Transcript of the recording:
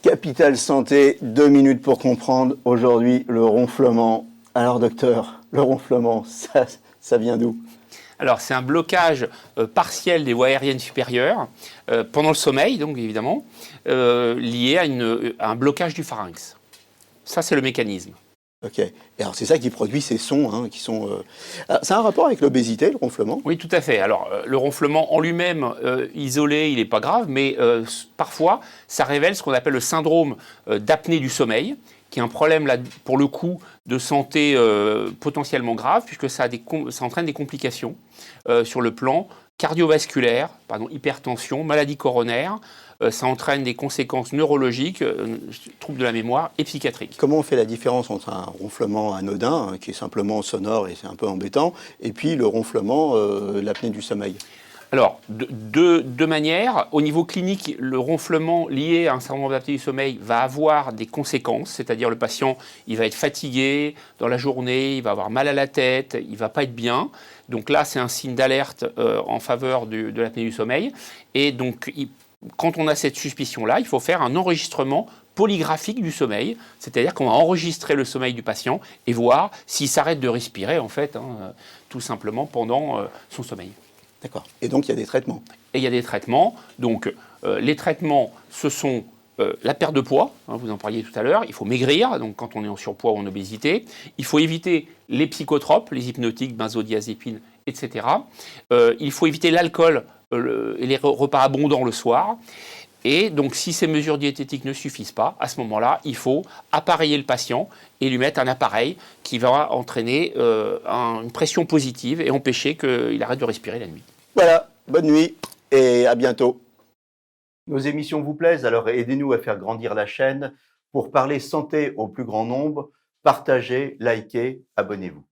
Capital Santé, 2 minutes pour comprendre. Aujourd'hui, le ronflement. Alors, docteur, le ronflement, ça vient d'où? Alors, c'est un blocage partiel des voies aériennes supérieures pendant le sommeil, donc évidemment, lié à un blocage du pharynx. Ça, c'est le mécanisme. Ok. Et alors, c'est ça qui produit ces sons qui sont. Ça a un rapport avec l'obésité, le ronflement? Oui, tout à fait. Alors, le ronflement en lui-même, isolé, il n'est pas grave, mais parfois, ça révèle ce qu'on appelle le syndrome d'apnée du sommeil, qui est un problème, là, pour le coup, de santé potentiellement grave, puisque ça entraîne des complications sur le plan cardiovasculaire, pardon, hypertension, maladie coronaire. Ça entraîne des conséquences neurologiques, troubles de la mémoire et psychiatriques. Comment on fait la différence entre un ronflement anodin, qui est simplement sonore et c'est un peu embêtant, et puis le ronflement, l'apnée du sommeil? Alors, deux manières. Au niveau clinique, le ronflement lié à un syndrome d'apnée du sommeil va avoir des conséquences, c'est-à-dire le patient, il va être fatigué dans la journée, il va avoir mal à la tête, il ne va pas être bien. Donc là, c'est un signe d'alerte en faveur de l'apnée du sommeil. Et donc, quand on a cette suspicion-là, il faut faire un enregistrement polygraphique du sommeil, c'est-à-dire qu'on va enregistrer le sommeil du patient et voir s'il s'arrête de respirer, en fait, tout simplement pendant son sommeil. D'accord. Et donc, il y a des traitements? Et il y a des traitements. Donc, les traitements, ce sont la perte de poids, vous en parliez tout à l'heure. Il faut maigrir, donc quand on est en surpoids ou en obésité. Il faut éviter les psychotropes, les hypnotiques, benzodiazépines, etc. Il faut éviter l'alcool et les repas abondants le soir. Et donc, si ces mesures diététiques ne suffisent pas, à ce moment-là, il faut appareiller le patient et lui mettre un appareil qui va entraîner une pression positive et empêcher qu'il arrête de respirer la nuit. Voilà, bonne nuit et à bientôt. Nos émissions vous plaisent, alors aidez-nous à faire grandir la chaîne pour parler santé au plus grand nombre. Partagez, likez, abonnez-vous.